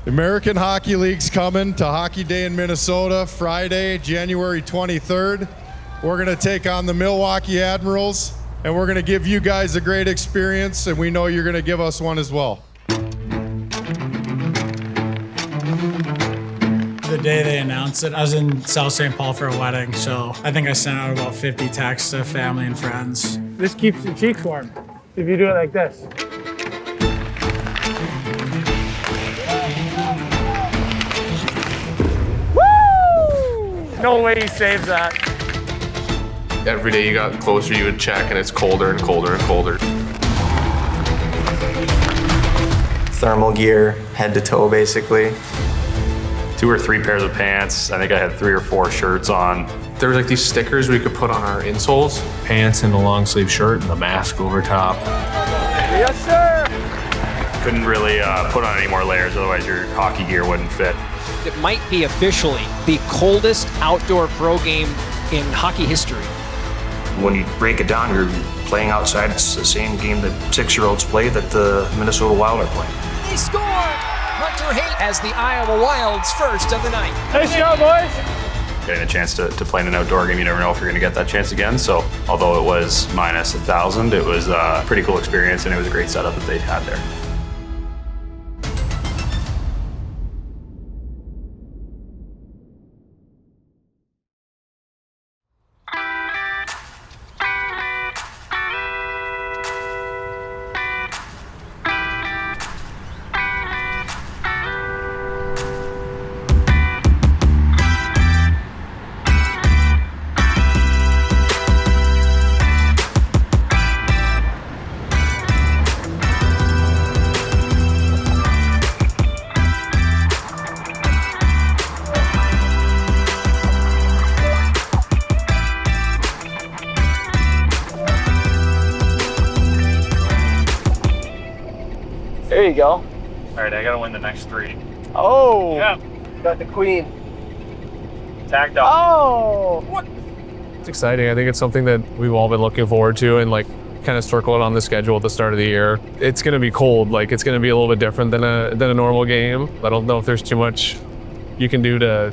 American Hockey League's coming to Hockey Day in Minnesota, Friday, January 23rd. We're going to take on the Milwaukee Admirals, and we're going to give you guys a great experience, and we know you're going to give us one as well. The day they announced it, I was in South St. Paul for a wedding, so I think I sent out about 50 texts to family and friends. This keeps your cheeks warm if you do it like this. No way he saves that. Every day you got closer, you would check, and it's colder and colder and colder. Thermal gear, head to toe, basically. 2 or 3 pairs of pants. I think I had 3 or 4 shirts on. There were like these stickers we could put on our insoles. Pants and a long sleeve shirt and the mask over top. Yes, sir. Couldn't really put on any more layers, otherwise your hockey gear wouldn't fit. It might be officially the coldest outdoor pro game in hockey history. When you break it down, you're playing outside. It's the same game that 6-year-olds play that the Minnesota Wild are playing. They score! Hunter Haight has the Iowa Wild's first of the night. Nice job, boys. Getting a chance to play in an outdoor game, you never know if you're going to get that chance again. So although it was minus 1,000, it was a pretty cool experience, and it was a great setup that they had there. There you go. All right, I got to win the next 3. Oh. Yeah. Got the queen. Tagged up. Oh. What? It's exciting. I think it's something that we've all been looking forward to and like kind of circle it on the schedule at the start of the year. It's going to be cold. Like it's going to be a little bit different than a normal game. I don't know if there's too much you can do to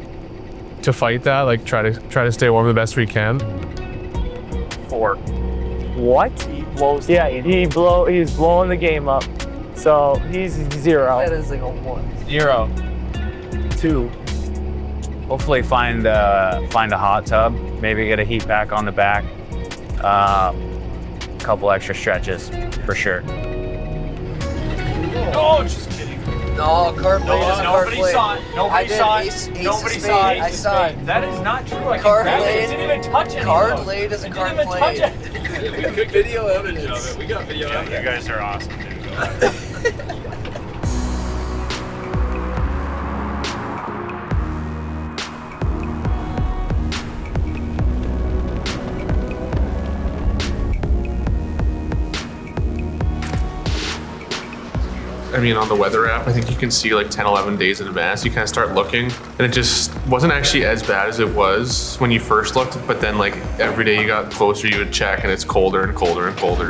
fight that. Like try to stay warm the best we can. 4. What? He blows. Yeah, he's blowing the game up. So he's 0. That is like a 1. 0. 2. Hopefully find a hot tub. Maybe get a heat pack on the back. Couple extra stretches for sure. Oh, just kidding. No, card blade is a card Nobody blade. saw it. Nobody saw it. Nobody saw it. I saw it. That is not true. I Card can grab it. blade. It didn't even touch it. Card blade is a card blade. Good video evidence of it. We got video evidence. You guys are awesome, dude. I mean, on the weather app, I think you can see like 10, 11 days in advance. You kind of start looking, and it just wasn't actually as bad as it was when you first looked, but then like every day you got closer, you would check, and it's colder and colder and colder.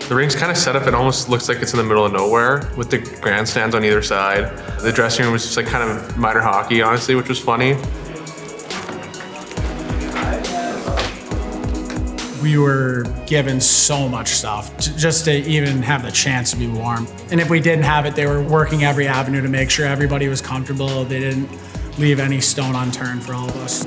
The rink's kind of set up, it almost looks like it's in the middle of nowhere with the grandstands on either side. The dressing room was just like kind of minor hockey, honestly, which was funny. We were given so much stuff just to even have the chance to be warm. And if we didn't have it, they were working every avenue to make sure everybody was comfortable. They didn't leave any stone unturned for all of us.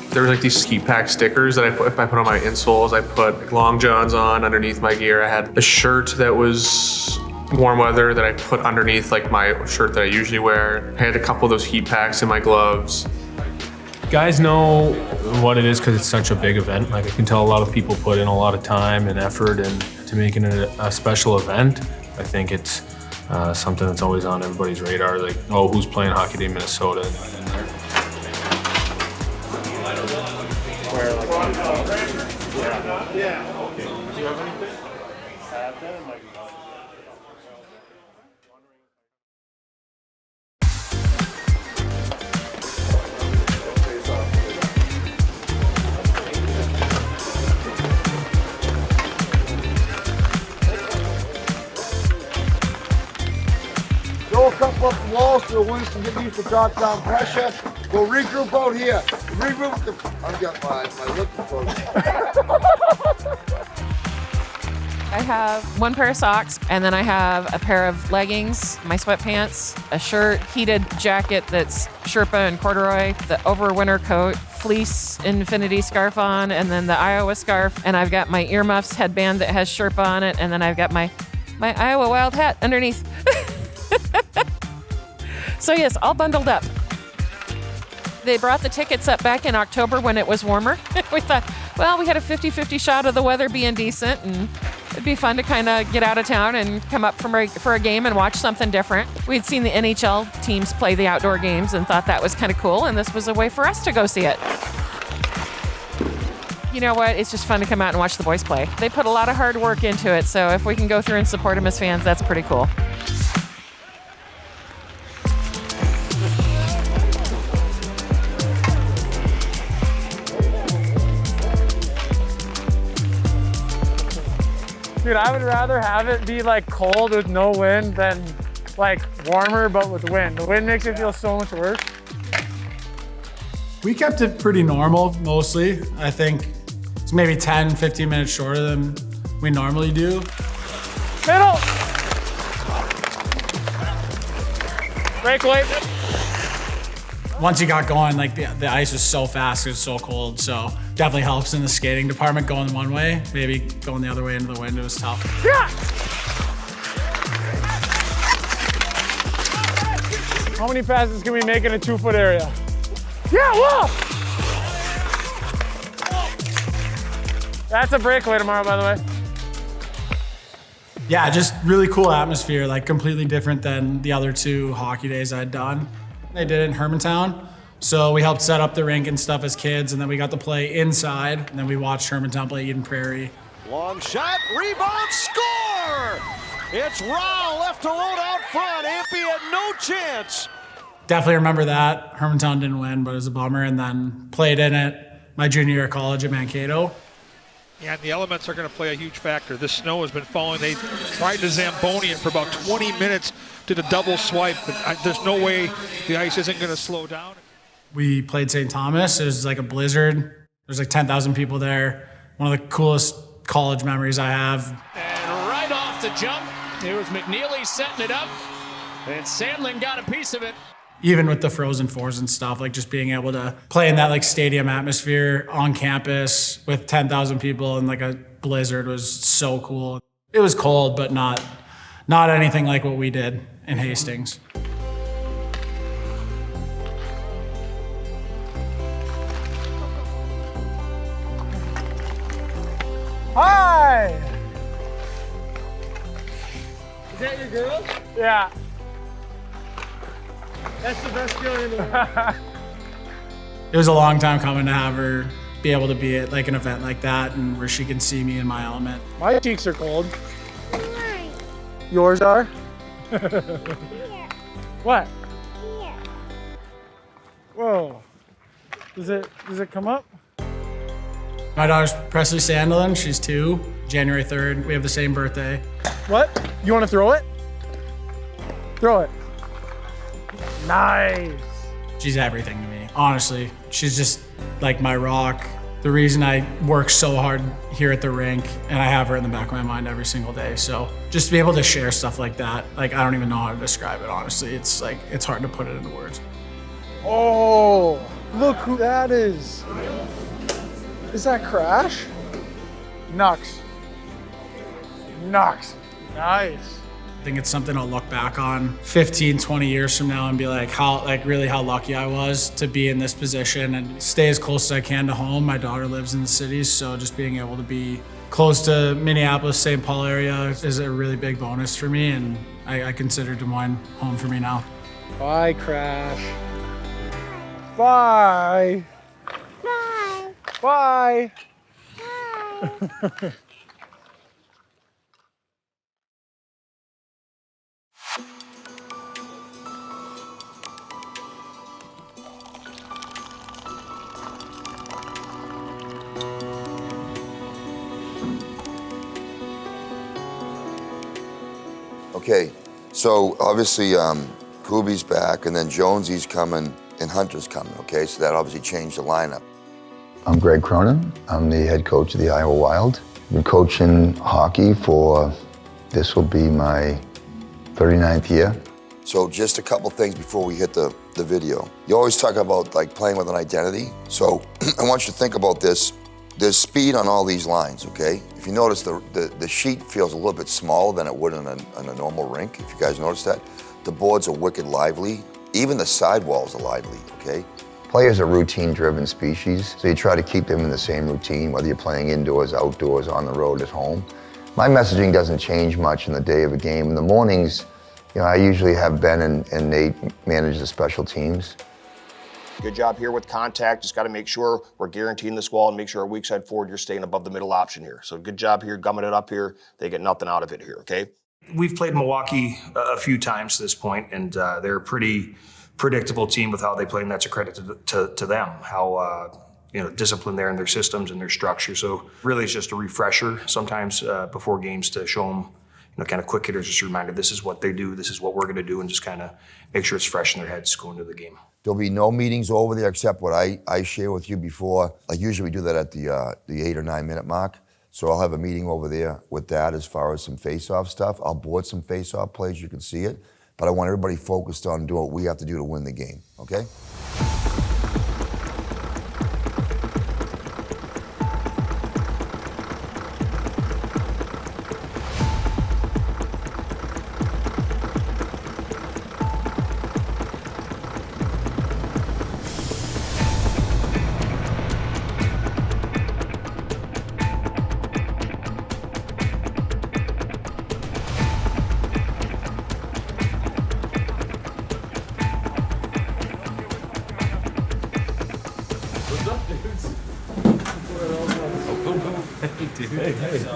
There were like these ski pack stickers that I put on my insoles. I put long johns on underneath my gear. I had a shirt that was warm weather that I put underneath like my shirt that I usually wear. I had a couple of those heat packs in my gloves. Guys know what it is because it's such a big event. Like I can tell a lot of people put in a lot of time and effort into making it a special event. I think it's something that's always on everybody's radar. Like, oh, who's playing Hockey Day in Minnesota? jump up the wall so the wings can get used to drop down pressure. We'll regroup out here. Regroup the. I've got my lip frozen. I have one pair of socks, and then I have a pair of leggings, my sweatpants, a shirt, heated jacket that's Sherpa and corduroy, the overwinter coat, fleece infinity scarf on, and then the Iowa scarf, and I've got my earmuffs headband that has Sherpa on it, and then I've got my Iowa wild hat underneath. So yes, all bundled up. They brought the tickets up back in October when it was warmer. We thought, well, we had a 50-50 shot of the weather being decent, and it'd be fun to kind of get out of town and come up for a game and watch something different. We'd seen the NHL teams play the outdoor games and thought that was kind of cool, and this was a way for us to go see it. You know what? It's just fun to come out and watch the boys play. They put a lot of hard work into it, so if we can go through and support them as fans, that's pretty cool. Dude, I would rather have it be like cold with no wind than like warmer but with wind. The wind makes it feel so much worse. We kept it pretty normal, mostly. I think it's maybe 10, 15 minutes shorter than we normally do. Middle! Breakaway. Once you got going, like the ice was so fast, it was so cold, so definitely helps in the skating department going one way. Maybe going the other way into the wind, it was tough. Yeah! How many passes can we make in a 2-foot area? Yeah, whoa! That's a breakaway tomorrow, by the way. Yeah, just really cool atmosphere, like completely different than the other 2 hockey days I'd done. They did it in Hermantown, so we helped set up the rink and stuff as kids, and then we got to play inside, and then we watched Hermantown play Eden Prairie. Long shot, rebound, score! It's Rao left to road out front. Ampey had no chance. Definitely remember that. Hermantown didn't win, but it was a bummer, and then played in it my junior year of college at Mankato. Yeah, and the elements are going to play a huge factor. The snow has been falling. They tried to Zamboni it for about 20 minutes, did a double swipe, but there's no way the ice isn't going to slow down. We played St. Thomas. It was like a blizzard. There's like 10,000 people there. One of the coolest college memories I have. And right off the jump, it was McNeely setting it up, and Sandelin got a piece of it. Even with the Frozen Fours and stuff, like just being able to play in that like stadium atmosphere on campus with 10,000 people and like a blizzard was so cool. It was cold, but not anything like what we did in Hastings. Hi! Is that your girl? Yeah. That's the best feeling in the world. It was a long time coming to have her be able to be at like an event like that and where she can see me in my element. My cheeks are cold. Yours are? Here. What? Here. Whoa. Does it come up? My daughter's Presley Sandelin. She's 2, January 3rd. We have the same birthday. What? You want to throw it? Throw it. Nice. She's everything to me, honestly. She's just like my rock. The reason I work so hard here at the rink, and I have her in the back of my mind every single day. So just to be able to share stuff like that, like I don't even know how to describe it, honestly. It's like, it's hard to put it into words. Oh, look who that is. Is that Crash? Nux. Nice. I think it's something I'll look back on 15, 20 years from now and be like, how lucky I was to be in this position and stay as close as I can to home. My daughter lives in the city, so just being able to be close to Minneapolis, St. Paul area is a really big bonus for me, and I consider Des Moines home for me now. Bye, Crash. Bye. Bye. Bye. Bye. Okay, so obviously Kubi's back, and then Jonesy's coming, and Hunter's coming, okay? So that obviously changed the lineup. I'm Greg Cronin. I'm the head coach of the Iowa Wild. I've been coaching hockey for, this will be my 39th year. So just a couple things before we hit the video. You always talk about like playing with an identity. So I want you to think about this. There's speed on all these lines, okay? If you notice, the sheet feels a little bit smaller than it would in a normal rink, if you guys notice that. The boards are wicked lively. Even the sidewalls are lively, okay? Players are routine-driven species, so you try to keep them in the same routine, whether you're playing indoors, outdoors, on the road, at home. My messaging doesn't change much in the day of a game. In the mornings, you know, I usually have Ben and Nate manage the special teams. Good job here with contact. Just got to make sure we're guaranteeing this wall and make sure our weak side forward, you're staying above the middle option here. So good job here, gumming it up here. They get nothing out of it here, okay? We've played Milwaukee a few times to this point, and they're a pretty predictable team with how they play, and that's a credit to them, how disciplined they're in their systems and their structure. So really it's just a refresher sometimes before games to show them, kind of quick hitters, just a reminder, this is what they do, this is what we're going to do, and just kind of make sure it's fresh in their heads going into the game. There'll be no meetings over there except what I share with you before. Like usually we do that at the 8 or 9 minute mark. So I'll have a meeting over there with that as far as some face-off stuff. I'll board some face-off plays, you can see it. But I want everybody focused on doing what we have to do to win the game, okay?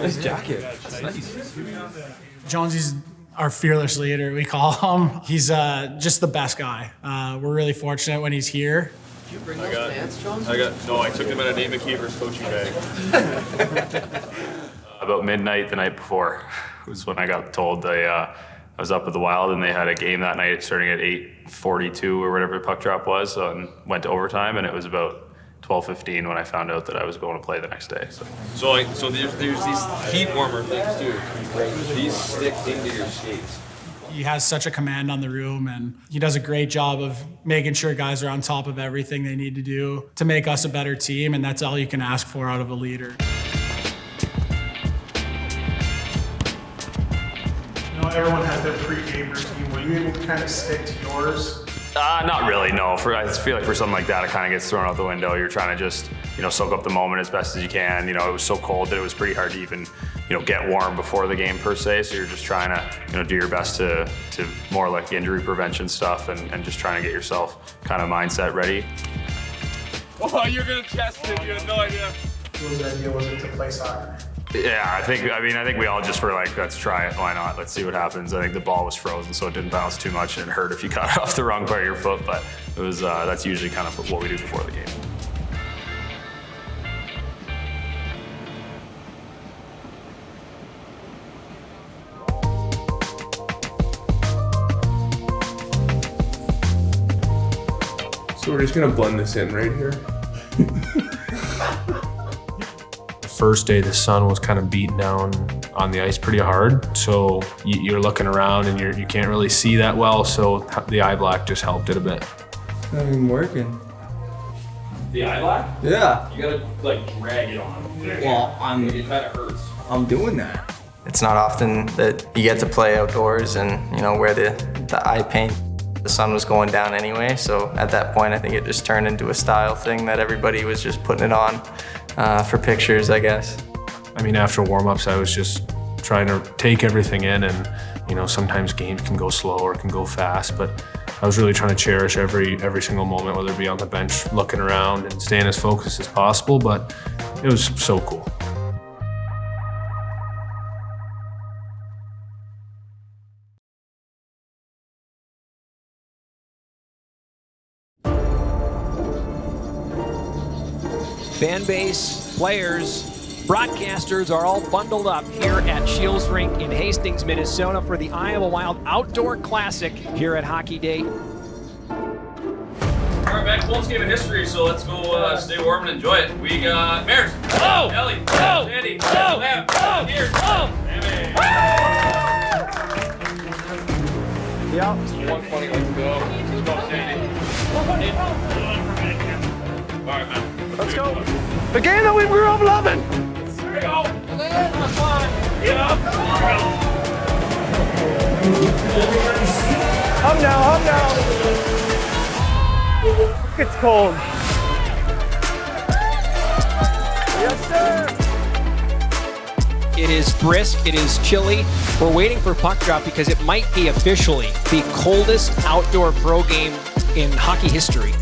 Nice jacket. That's nice. Jonesy's our fearless leader, we call him. He's just the best guy. We're really fortunate when he's here. Did you bring those pants, Jones? I took them out of Nate McKeever's coaching bag. About midnight the night before was when I got told I was up at the Wild and they had a game that night starting at 8:42 or whatever the puck drop was, and went to overtime, and it was about 12:15 when I found out that I was going to play the next day. So there's these heat warmer things too. These stick into your skates. He has such a command on the room, and he does a great job of making sure guys are on top of everything they need to do to make us a better team, and that's all you can ask for out of a leader. Everyone has their pregame routine. Were you able to kind of stick to yours? Not really, no. I feel like for something like that, it kind of gets thrown out the window. You're trying to just, soak up the moment as best as you can. It was so cold that it was pretty hard to even, get warm before the game per se. So you're just trying to, do your best to more like injury prevention stuff and just trying to get yourself kind of mindset ready. Oh, you're gonna test it. You have no idea. Whose idea was it to play soccer? Yeah, I think we all just were like, let's try it. Why not? Let's see what happens. I think the ball was frozen, so it didn't bounce too much, and it hurt if you got it off the wrong part of your foot. But it was that's usually kind of what we do before the game. So we're just gonna blend this in right here. First day, the sun was kind of beating down on the ice pretty hard, so you're looking around and you can't really see that well, so the eye black just helped it a bit. Not even working. The eye black? Yeah. You gotta drag it on. Well, it kind of hurts. I'm doing that. It's not often that you get to play outdoors and wear the eye paint. The sun was going down anyway, so at that point I think it just turned into a style thing that everybody was just putting it on for pictures, I guess. After warm-ups, I was just trying to take everything in, and sometimes games can go slow or can go fast, but I was really trying to cherish every single moment, whether it be on the bench looking around and staying as focused as possible, but it was so cool. Fan base, players, Broadcasters are all bundled up here at Shields Rink in Hastings, Minnesota for the Iowa Wild Outdoor Classic here at Hockey Day. All right, back to Coldest game in history, so let's go stay warm and enjoy it. We got Mares, Ellie, Sandy, Lam, here, Yeah. 120, let's go. Let's go, Sandy. All right, man. Let's go. The game that we grew up loving. Here we go. Hum now, hum now. It's cold. Yes, sir. It is brisk, it is chilly. We're waiting for puck drop because it might be officially the coldest outdoor pro game in hockey history.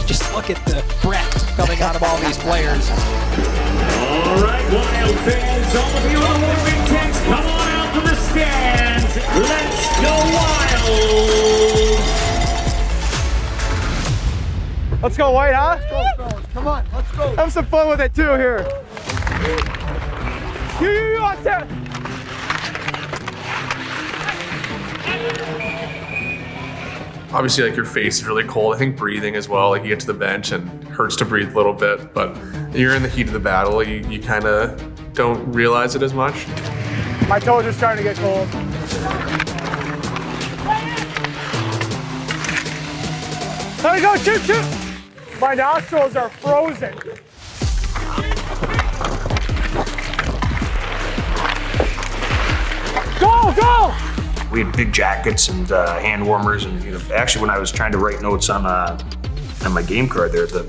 Just look at the breath coming out of all these players. All right, Wild fans, all of you in the warming tents, come on out to the stands. Let's go Wild! Let's go, White, huh? Let's go, fellas. Come on, let's go. Have some fun with it too here. You out there. Obviously, like, your face is really cold. I think breathing as well. Like, you get to the bench and it hurts to breathe a little bit, but you're in the heat of the battle. You kind of don't realize it as much. My toes are starting to get cold. Let me go, shoot! My nostrils are frozen. Go! We had big jackets and hand warmers, and actually when I was trying to write notes on my game card there, the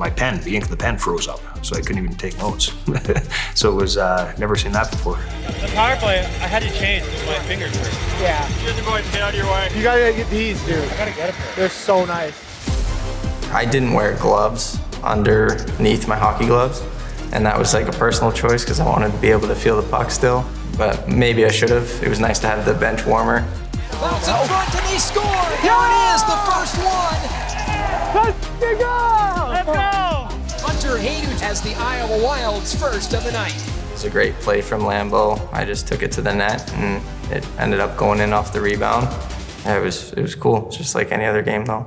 ink of the pen froze up, so I couldn't even take notes. So it was never seen that before. The power play, I had to change because my fingers hurt. Yeah. You guys are going to get out of your way. You gotta get these, dude. I gotta get it. They're so nice. I didn't wear gloves underneath my hockey gloves, and that was like a personal choice because I wanted to be able to feel the puck still, but maybe I should have. It was nice to have the bench warmer. Bounce in front and they score! Here it is, the first one! Let's go! Let's go! Hunter Hayden has the Iowa Wild's first of the night. It was a great play from Lambeau. I just took it to the net and it ended up going in off the rebound. Yeah, it was cool, just like any other game though.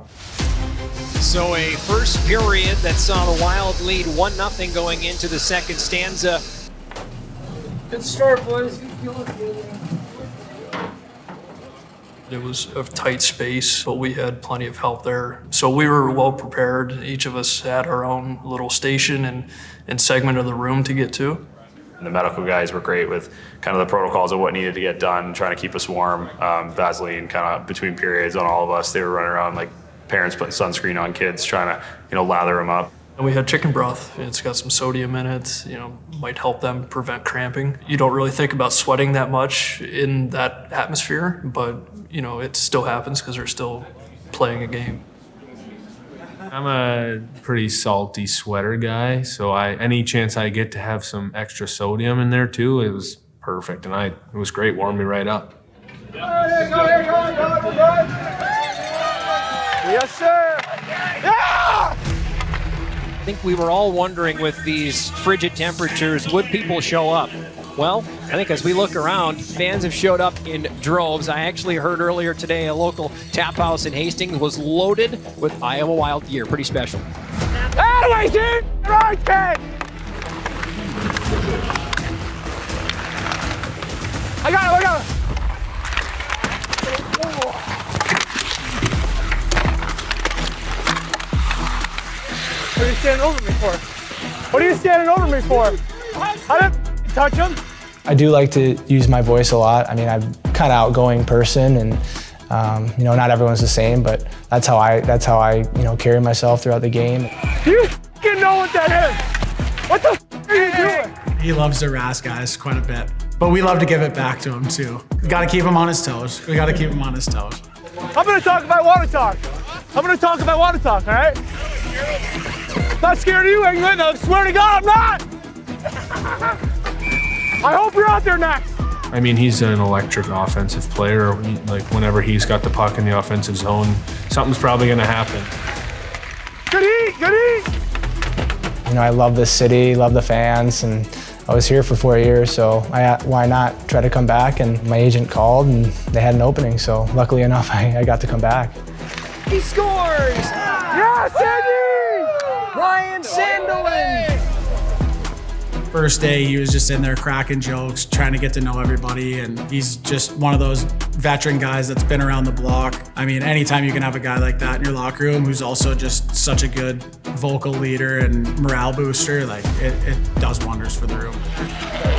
So a first period that saw the Wild lead 1-0 going into the second stanza. Good start, boys. It was a tight space, but we had plenty of help there. So we were well prepared. Each of us had our own little station and segment of the room to get to. The medical guys were great with kind of the protocols of what needed to get done, trying to keep us warm. Vaseline kind of between periods on all of us. They were running around like parents putting sunscreen on kids, trying to, lather them up. And we had chicken broth. It's got some sodium in it, might help them prevent cramping. You don't really think about sweating that much in that atmosphere, but, it still happens because they're still playing a game. I'm a pretty salty sweater guy, so any chance I get to have some extra sodium in there too, it was perfect, and it was great, warmed me right up. Yes, sir! Yeah! I think we were all wondering with these frigid temperatures, would people show up? Well, I think as we look around, fans have showed up in droves. I actually heard earlier today a local tap house in Hastings was loaded with Iowa Wild gear. Pretty special. Anyway, dude! Right, kid! I got it! What are you standing over me for? What are you standing over me for? I didn't touch him. I do like to use my voice a lot. I'm kind of outgoing person, and not everyone's the same, but that's how I carry myself throughout the game. You f***ing know what that is. What the f*** are you doing? He loves to harass guys quite a bit, but we love to give it back to him too. We got to keep him on his toes. I'm gonna talk about water talk. All right? Not scared of you, England. I swear to God, I'm not. I hope you're out there next. I mean, he's an electric offensive player. Whenever he's got the puck in the offensive zone, something's probably going to happen. Good eat. You know, I love this city, love the fans, and I was here for 4 years, so why not try to come back? And my agent called and they had an opening, so luckily enough, I got to come back. He scores! Yes, Eddie! Ryan Sandelin! First day, he was just in there cracking jokes, trying to get to know everybody, and he's just one of those veteran guys that's been around the block. I mean, anytime you can have a guy like that in your locker room who's also just such a good vocal leader and morale booster, like it does wonders for the room.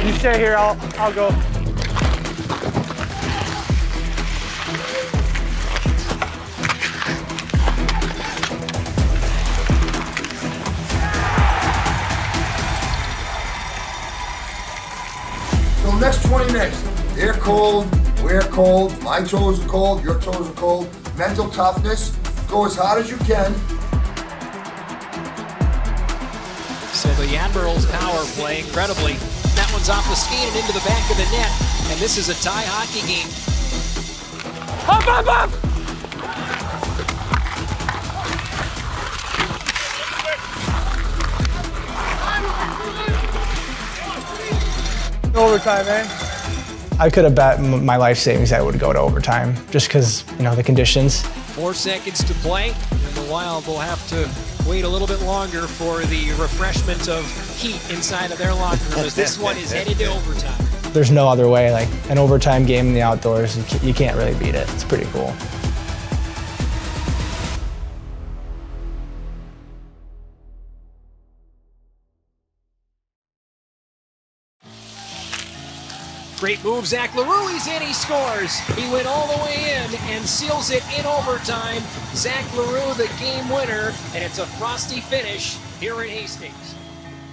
You stay here, I'll go. So next 20 minutes, they're cold, we're cold, my toes are cold, your toes are cold. Mental toughness, go as hard as you can. So the Admirals power play incredibly. That one's off the skate and into the back of the net. And this is a tie hockey game. Up, up, up! Overtime, man. I could have bet my life savings that it would go to overtime, just because, you know, the conditions. 4 seconds to play, and the Wild will have to wait a little bit longer for the refreshment of heat inside of their locker room, as this one is headed to overtime. There's no other way. Like an overtime game in the outdoors, you can't really beat it. It's pretty cool. Great move, Zach LaRue, he's in, he scores. He went all the way in and seals it in overtime. Zach LaRue, the game winner, and it's a frosty finish here in Hastings.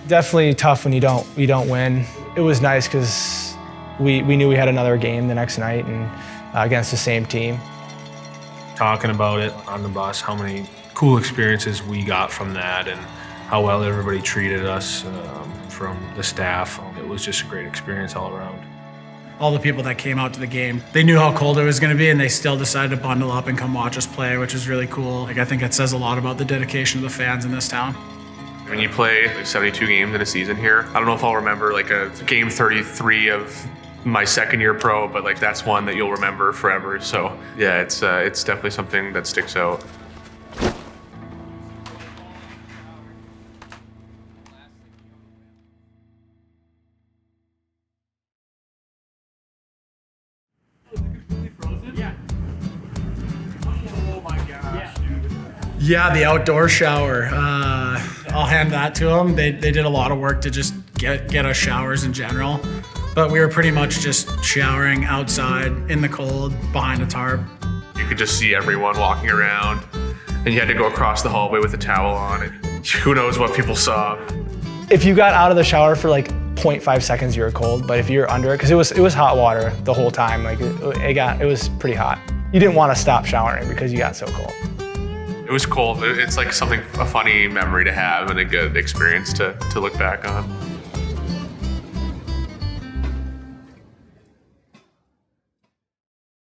Definitely tough when you don't win. It was nice because we knew we had another game the next night and against the same team. Talking about it on the bus, how many cool experiences we got from that and how well everybody treated us from the staff. It was just a great experience all around. All the people that came out to the game, they knew how cold it was going to be, and they still decided to bundle up and come watch us play, which is really cool. Like, I think it says a lot about the dedication of the fans in this town. When you play like 72 games in a season here, I don't know if I'll remember like a game 33 of my second year pro, but like that's one that you'll remember forever. So yeah, it's definitely something that sticks out. Yeah, the outdoor shower. I'll hand that to them. They did a lot of work to just get us showers in general. But we were pretty much just showering outside in the cold behind a tarp. You could just see everyone walking around, and you had to go across the hallway with a towel on, and who knows what people saw. If you got out of the shower for like 0.5 seconds, you were cold. But if you're under it, because it was hot water the whole time, like it was pretty hot. You didn't want to stop showering because you got so cold. It was cold. It's like a funny memory to have and a good experience to look back on.